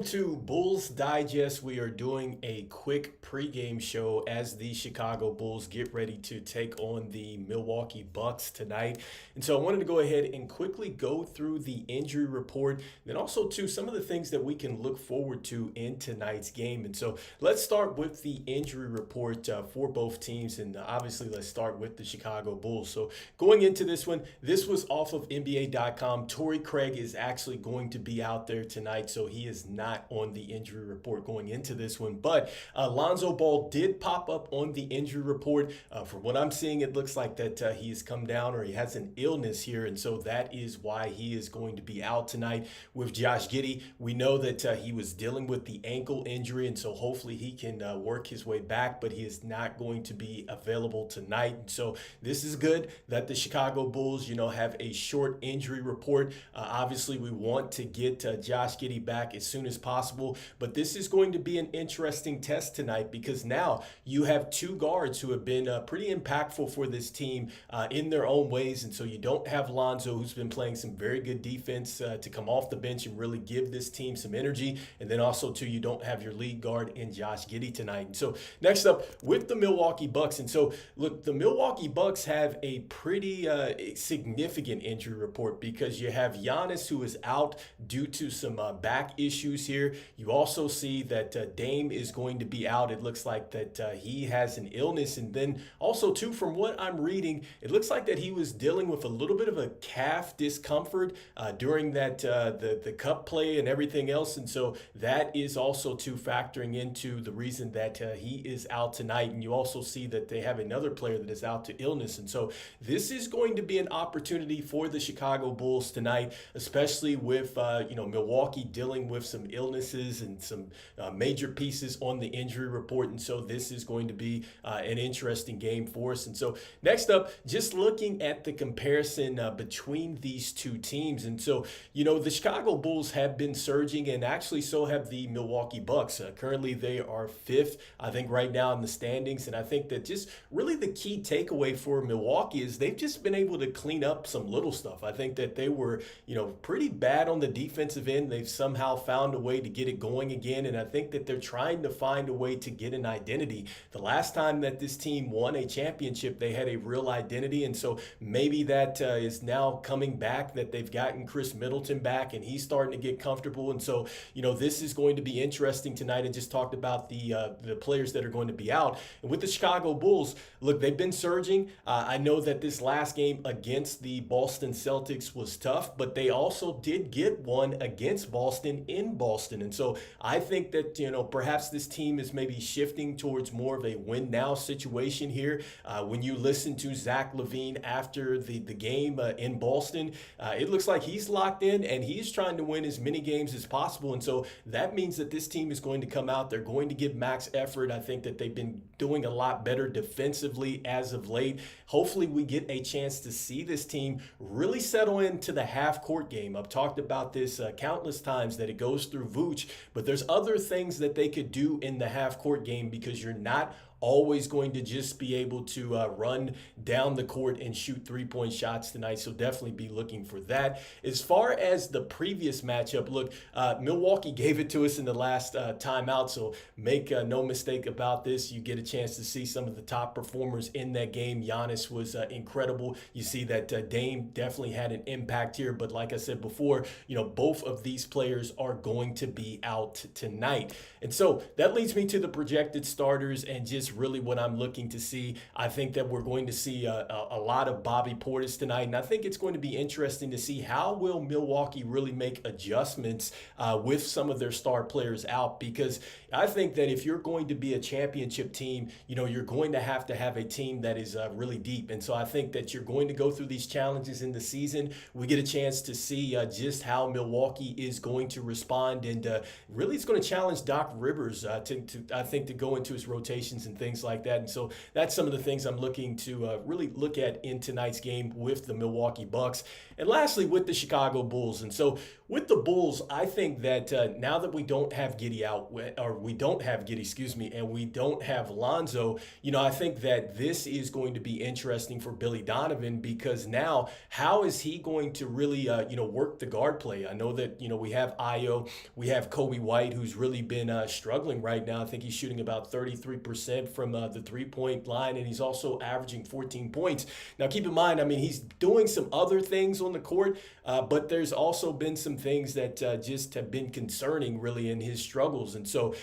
to Bulls Digest. We are doing a quick pregame show as the Chicago Bulls get ready to take on the Milwaukee Bucks tonight. And so I wanted to go ahead and quickly go through the injury report, then also to some of the things that we can look forward to in tonight's game. And so let's start with the injury report for both teams. And obviously, let's start with the Chicago Bulls. So going into this one, this was off of NBA.com. Torrey Craig is actually going to be out there tonight, so he is not on the injury report going into this one. But Lonzo Ball did pop up on the injury report. From what I'm seeing, it looks like that he has come down or he has an illness here, and so that is why he is going to be out tonight. With Josh Giddey, we know that he was dealing with the ankle injury, and so hopefully he can work his way back, but he is not going to be available tonight. And so this is good that the Chicago Bulls, have a short injury report. Obviously, we want to get Josh Giddey back as soon as possible, but this is going to be an interesting test tonight because now you have two guards who have been pretty impactful for this team in their own ways, and so you don't have Lonzo, who's been playing some very good defense to come off the bench and really give this team some energy, and then also too you don't have your lead guard in Josh Giddey tonight. And so next up with the Milwaukee Bucks, and so look, the Milwaukee Bucks have a pretty significant injury report because you have Giannis, who is out due to some back issues here. You also see that Dame is going to be out. It looks like that he has an illness, and then also too, from what I'm reading, it looks like that he was dealing with a little bit of a calf discomfort during that the cup play and everything else, and so that is also too factoring into the reason that he is out tonight. And you also see that they have another player that is out to illness, and so this is going to be an opportunity for the Chicago Bulls tonight, especially with Milwaukee dealing with some illnesses and some major pieces on the injury report. And so this is going to be an interesting game for us. And so next up, just looking at the comparison between these two teams. And so, the Chicago Bulls have been surging, and actually so have the Milwaukee Bucks. Currently, they are fifth, I think, right now in the standings. And I think that just really the key takeaway for Milwaukee is they've just been able to clean up some little stuff. I think that they were, pretty bad on the defensive end. They've somehow found a way to get it going again, and I think that they're trying to find a way to get an identity. The last time that this team won a championship, they had a real identity, and so maybe that is now coming back, that they've gotten Chris Middleton back, and he's starting to get comfortable. And so, this is going to be interesting tonight. And just talked about the players that are going to be out. And with the Chicago Bulls, look, they've been surging. I know that this last game against the Boston Celtics was tough, but they also did get one against Boston in Boston. And so I think that, perhaps this team is maybe shifting towards more of a win now situation here. When you listen to Zach Lavine after the game in Boston, it looks like he's locked in and he's trying to win as many games as possible. And so that means that this team is going to come out. They're going to give max effort. I think that they've been doing a lot better defensively as of late. Hopefully we get a chance to see this team really settle into the half-court game. I've talked about this countless times, that it goes through Vooch, but there's other things that they could do in the half-court game because you're not always going to just be able to run down the court and shoot three-point shots tonight, so definitely be looking for that. As far as the previous matchup, look, Milwaukee gave it to us in the last timeout, so make no mistake about this. You get a chance to see some of the top performers in that game. Giannis was incredible. You see that Dame definitely had an impact here, but like I said before, both of these players are going to be out tonight. And so that leads me to the projected starters and just really what I'm looking to see. I think that we're going to see a lot of Bobby Portis tonight, and I think it's going to be interesting to see how will Milwaukee really make adjustments with some of their star players out, because I think that if you're going to be a championship team, you're going to have a team that is really deep. And so I think that you're going to go through these challenges in the season. We get a chance to see just how Milwaukee is going to respond, and really it's going to challenge Doc Rivers to go into his rotations and and things like that. And so that's some of the things I'm looking to really look at in tonight's game with the Milwaukee Bucks. And lastly, with the Chicago Bulls. And so with the Bulls, I think that now that we don't have Giddey out, or we don't have Giddey, excuse me, and we don't have Lonzo, I think that this is going to be interesting for Billy Donovan, because now how is he going to really, work the guard play? I know that, we have Ayo, we have Coby White, who's really been struggling right now. I think he's shooting about 33% from the three-point line, and he's also averaging 14 points. Now, keep in mind, he's doing some other things on the court, but there's also been some things that just have been concerning really in his struggles. And so,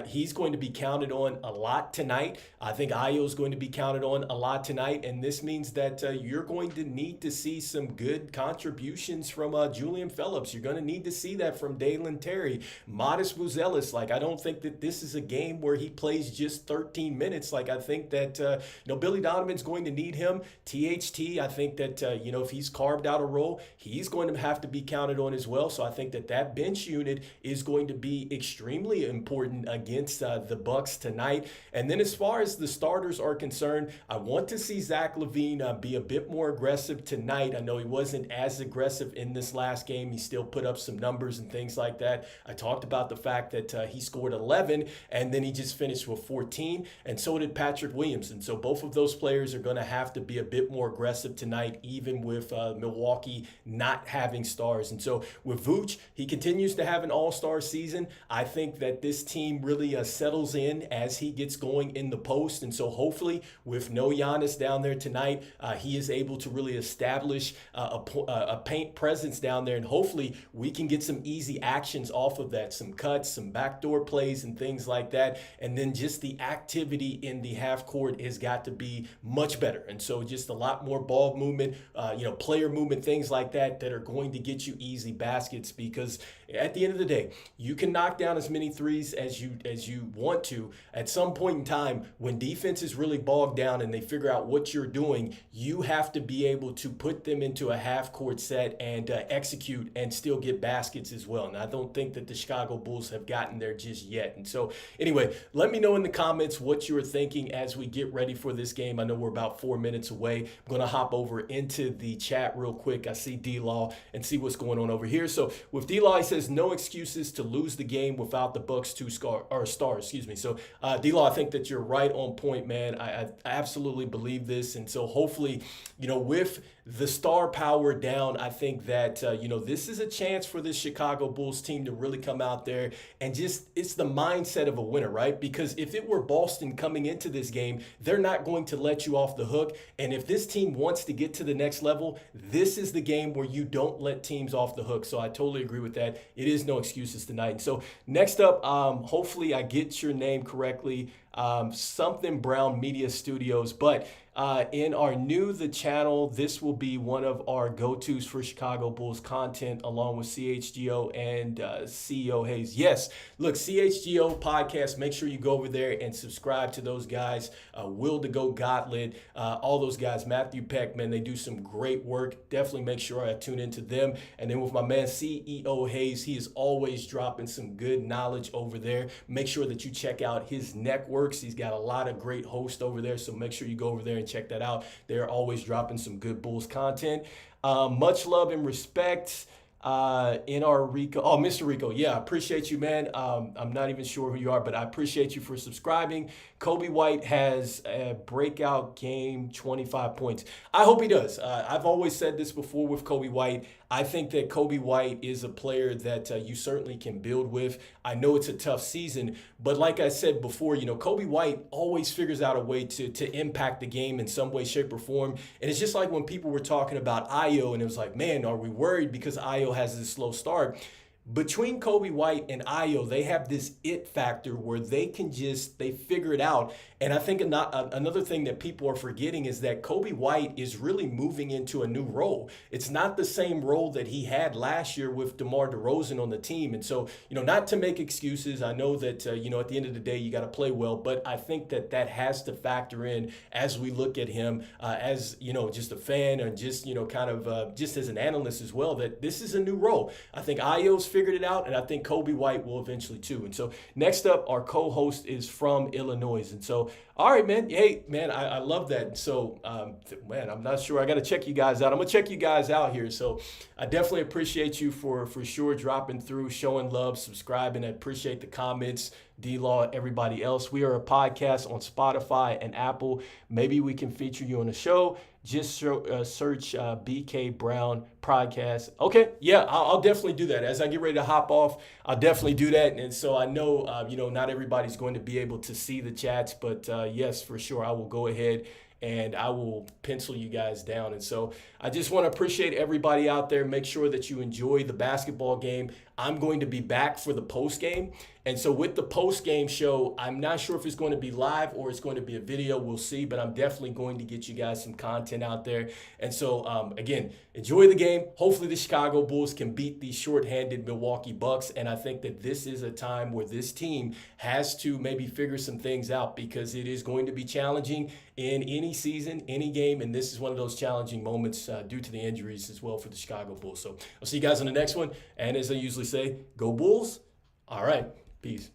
he's going to be counted on a lot tonight. I think Ayo's going to be counted on a lot tonight. And this means that you're going to need to see some good contributions from Julian Phillips. You're going to need to see that from Dalen Terry. Modest Buzelis. I don't think that this is a game where he plays just 13 minutes. I think that, Billy Donovan's going to need him. THT, I think that, if he's carved out a role, he's going to have to be counted on as well. So I think that bench unit is going to be extremely important against the Bucks tonight. And then as far as the starters are concerned, I want to see Zach Lavine be a bit more aggressive tonight. I know he wasn't as aggressive in this last game. He still put up some numbers and things like that. I talked about the fact that he scored 11 and then he just finished with 14, and so did Patrick Williams. And so both of those players are going to have to be a bit more aggressive tonight, even with Milwaukee not having stars. And so with Vooch, he continues to have an all-star season. I think that this team really settles in as he gets going in the post. And so hopefully with no Giannis down there tonight, he is able to really establish a paint presence down there. And hopefully we can get some easy actions off of that, some cuts, some backdoor plays and things like that. And then just the activity in the half court has got to be much better. And so just a lot more ball movement, player movement, things like that are going to get you easy baskets, because at the end of the day, you can knock down as many threes as you want to. At some point in time, when defense is really bogged down and they figure out what you're doing, you have to be able to put them into a half-court set and execute and still get baskets as well. And I don't think that the Chicago Bulls have gotten there just yet. And so anyway, let me know in the comments what you are thinking as we get ready for this game. I know we're about 4 minutes away. I'm going to hop over into the chat real quick. I see D-Law and see what's going on over here. So with D-Law, he says no excuses to lose the game without the Bucks stars. So D-Law, I think that you're right on point, man. I absolutely believe this. And so hopefully, with the star power down, I think that, this is a chance for this Chicago Bulls team to really come out there and it's the mindset of a winner, right? Because if it were Boston coming into this game, they're not going to let you off the hook. And if this team wants to get to the next level, this is the game where you don't let teams off the hook. So I totally agree with that. It is no excuses tonight. And so next up, hopefully I get your name correctly. Something Brown Media Studios, but in our the channel, this will be one of our go-tos for Chicago Bulls content, along with CHGO and CEO Hayes. Yes, look, CHGO podcast, make sure you go over there and subscribe to those guys. Will to Go Gottlieb, all those guys, Matthew Peck, man, they do some great work. Definitely make sure I tune into them. And then with my man CEO Hayes, he is always dropping some good knowledge over there. Make sure that you check out his networks. He's got a lot of great hosts over there, so make sure you go over there and check that out. They're always dropping some good Bulls content. Much love and respect in our Rico. Oh, Mr. Rico. Yeah, I appreciate you, man. I'm not even sure who you are, but I appreciate you for subscribing. Coby White has a breakout game, 25 points. I hope he does. I've always said this before with Coby White. I think that Coby White is a player that you certainly can build with. I know it's a tough season, but like I said before, Coby White always figures out a way to impact the game in some way, shape, or form. And it's just like when people were talking about Ayo, and it was like, man, are we worried because Ayo has this slow start? Between Coby White and Ayo, they have this it factor where they figure it out. And I think another thing that people are forgetting is that Coby White is really moving into a new role. It's not the same role that he had last year with DeMar DeRozan on the team. And so, not to make excuses, I know that, at the end of the day, you got to play well. But I think that has to factor in as we look at him as, just a fan, and just, just as an analyst as well, that this is a new role. I think Ayo's figured it out, and I think Kobe White will eventually too. And so next up, our co-host is from Illinois. And so, all right, man. Hey, man, I love that. So, man, I'm not sure. I got to check you guys out. I'm going to check you guys out here. So I definitely appreciate you for sure dropping through, showing love, subscribing. I appreciate the comments, D-Law, everybody else. We are a podcast on Spotify and Apple. Maybe we can feature you on the show. Just search BK Brown podcast. Okay, yeah, I'll definitely do that. As I get ready to hop off, I'll definitely do that. And so I know, not everybody's going to be able to see the chats, but yes, for sure, I will go ahead and I will pencil you guys down. And so I just want to appreciate everybody out there. Make sure that you enjoy the basketball game. I'm going to be back for the post game. And so with the post game show, I'm not sure if it's going to be live or it's going to be a video. We'll see, but I'm definitely going to get you guys some content out there. And so, again, enjoy the game. Hopefully the Chicago Bulls can beat the shorthanded Milwaukee Bucks. And I think that this is a time where this team has to maybe figure some things out, because it is going to be challenging in any season, any game. And this is one of those challenging moments due to the injuries as well for the Chicago Bulls. So I'll see you guys on the next one. And as I usually say, go Bulls. All right. Peace.